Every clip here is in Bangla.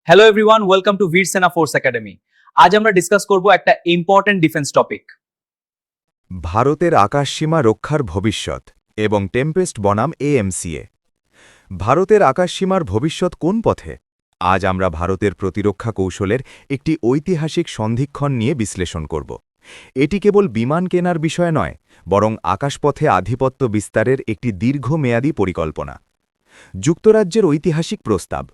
হ্যালো এভরিওয়ান, ওয়েলকাম টু বীর সেনা ফোর্স একাডেমি। আজ আমরা ডিসকাস করব একটা ইম্পর্টেন্ট ডিফেন্স টপিক। ভারতের আকাশসীমা রক্ষার ভবিষ্যৎ এবং টেম্পেস্ট বনাম এএমসিএ। ভারতের আকাশসীমার ভবিষ্যৎ কোন পথে? আজ আমরা ভারতের প্রতিরক্ষা কৌশলের একটি ঐতিহাসিক সন্ধিক্ষণ নিয়ে বিশ্লেষণ করব। এটি কেবল বিমান কেনার বিষয় নয়, বরং আকাশপথে আধিপত্য বিস্তারের একটি দীর্ঘমেয়াদী পরিকল্পনা। যুক্তরাজ্যের ঐতিহাসিক প্রস্তাব।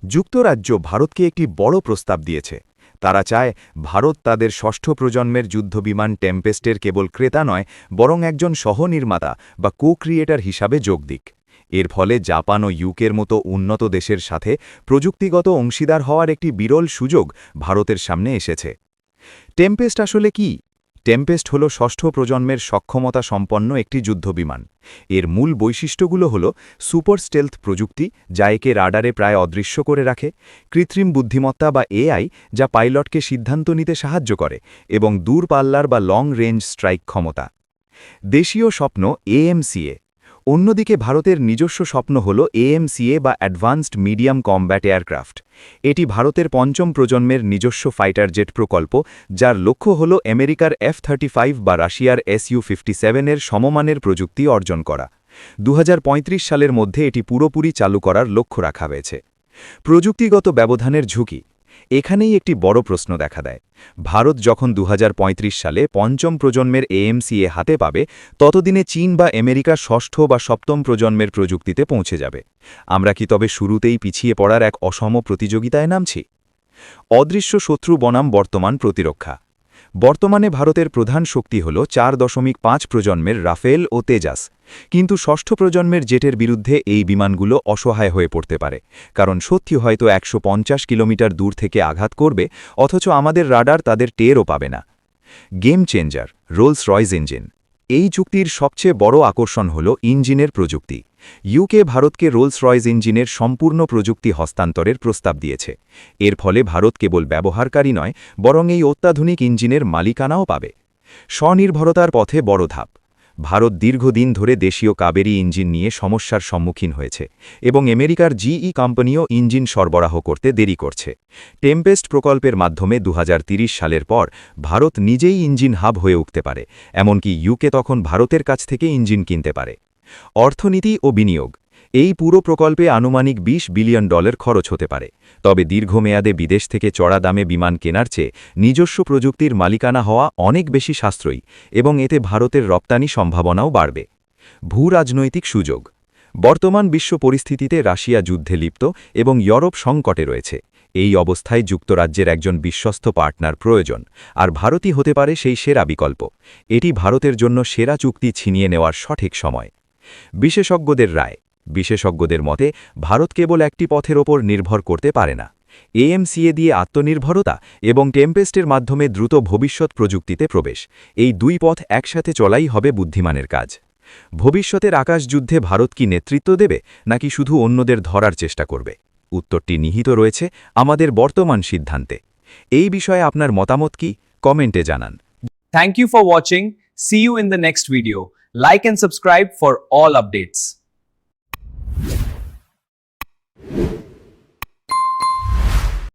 যুক্তরাজ্য ভারতকে একটি বড় প্রস্তাব দিয়েছে। তারা চায় ভারত তাদের ষষ্ঠ প্রজন্মের যুদ্ধবিমান টেম্পেস্টের কেবল ক্রেতা নয়, বরং একজন সহনির্মাতা বা কো-ক্রিয়েটার হিসাবে যোগ দিক। এর ফলে জাপান ও ইউকের মতো উন্নত দেশের সাথে প্রযুক্তিগত অংশীদার হওয়ার একটি বিরল সুযোগ ভারতের সামনে এসেছে। টেম্পেস্ট আসলে কি? টেম্পেস্ট হল ষষ্ঠ প্রজন্মের সক্ষমতা সম্পন্ন একটি যুদ্ধবিমান। এর মূল বৈশিষ্ট্যগুলো হল সুপার স্টেলথ প্রযুক্তি, যা একে রাডারে প্রায় অদৃশ্য করে রাখে, কৃত্রিম বুদ্ধিমত্তা বা এআই, যা পাইলটকে সিদ্ধান্ত নিতে সাহায্য করে, এবং দূরপাল্লার বা লং রেঞ্জ স্ট্রাইক ক্ষমতা। দেশীয় স্বপ্ন এএমসিএ। অন্যদিকে ভারতের নিজস্ব স্বপ্ন হল এএমসিএ বা অ্যাডভান্সড মিডিয়াম কমব্যাট এয়ারক্রাফট। এটি ভারতের পঞ্চম প্রজন্মের নিজস্ব ফাইটার জেট প্রকল্প, যার লক্ষ্য হল আমেরিকার F-35 বা রাশিয়ার Su-57 এর সমমানের প্রযুক্তি অর্জন করা। 2035 সালের মধ্যে এটি পুরোপুরি চালু করার লক্ষ্য রাখা হয়েছে। প্রযুক্তিগত ব্যবধানের ঝুঁকি। এখানেই একটি বড় প্রশ্ন দেখা দেয়। ভারত যখন 2035 সালে পঞ্চম প্রজন্মের এএমসিএ হাতে পাবে, ততদিনে চীন বা আমেরিকা ষষ্ঠ বা সপ্তম প্রজন্মের প্রযুক্তিতে পৌঁছে যাবে। আমরা কি তবে শুরুতেই পিছিয়ে পড়ার এক অসম প্রতিযোগিতায় নামছি? অদৃশ্য শত্রু বনাম বর্তমান প্রতিরক্ষা। বর্তমানে ভারতের প্রধান শক্তি হল 4.5 প্রজন্মের রাফেল ও তেজাস। কিন্তু ষষ্ঠ প্রজন্মের জেটের বিরুদ্ধে এই বিমানগুলো অসহায় হয়ে পড়তে পারে, কারণ সত্যি হয়তো 150 কিলোমিটার দূর থেকে আঘাত করবে, অথচ আমাদের রাডার তাদের টেরও পাবে না। Game changer Rolls Royce engine. এই চুক্তির সবচেয়ে বড় আকর্ষণ হল ইঞ্জিনের প্রযুক্তি। ইউকে ভারতকে রোলস রয়েস ইঞ্জিনের সম্পূর্ণ প্রযুক্তি হস্তান্তরের প্রস্তাব দিয়েছে। এর ফলে ভারত কেবল ব্যবহারকারী নয়, বরং এই অত্যাধুনিক ইঞ্জিনের মালিকানাও পাবে। স্বনির্ভরতার পথে বড় ধাপ। ভারত দীর্ঘদিন ধরে দেশীয় কাবেরী ইঞ্জিন নিয়ে সমস্যার সম্মুখীন হয়েছে, এবং আমেরিকার জিই কোম্পানিও ইঞ্জিন সরবরাহ করতে দেরি করছে। টেম্পেস্ট প্রকল্পের মাধ্যমে 2030 সালের পর ভারত নিজেই ইঞ্জিন হাব হয়ে উঠতে পারে, এমনকি ইউকে তখন ভারতের কাছ থেকে ইঞ্জিন কিনতে পারে। অর্থনীতি ও বিনিয়োগ। এই পুরো প্রকল্পে আনুমানিক $20 বিলিয়ন খরচ হতে পারে। তবে দীর্ঘমেয়াদে বিদেশ থেকে চড়া দামে বিমান কেনার চেয়ে নিজস্ব প্রযুক্তির মালিকানা হওয়া অনেক বেশি সাশ্রয়ী, এবং এতে ভারতের রপ্তানি সম্ভাবনাও বাড়বে। ভূরাজনৈতিক সুযোগ। বর্তমান বিশ্ব পরিস্থিতিতে রাশিয়া যুদ্ধে লিপ্ত এবং ইউরোপ সংকটে রয়েছে। এই অবস্থায় যুক্তরাজ্যের একজন বিশ্বস্ত পার্টনার প্রয়োজন, আর ভারতই হতে পারে সেই সেরা বিকল্প। এটি ভারতের জন্য সেরা চুক্তি ছিনিয়ে নেওয়ার সঠিক সময়। বিশেষজ্ঞদের রায়। বিশেষজ্ঞদের মতে ভারত কেবল একটি পথের ওপর নির্ভর করতে পারে না। এএমসিএ দিয়ে আত্মনির্ভরতা এবং টেম্পেস্টের মাধ্যমে দ্রুত ভবিষ্যৎ প্রযুক্তিতে প্রবেশ, এই দুই পথ একসাথে চলাই হবে বুদ্ধিমানের কাজ। ভবিষ্যতের আকাশযুদ্ধে ভারত কি নেতৃত্ব দেবে, নাকি শুধু অন্যদের ধরার চেষ্টা করবে? উত্তরটি নিহিত রয়েছে আমাদের বর্তমান সিদ্ধান্তে। এই বিষয়ে আপনার মতামত কি? কমেন্টে জানান। Thank you for watching. See you in the next video. Like and subscribe for all updates.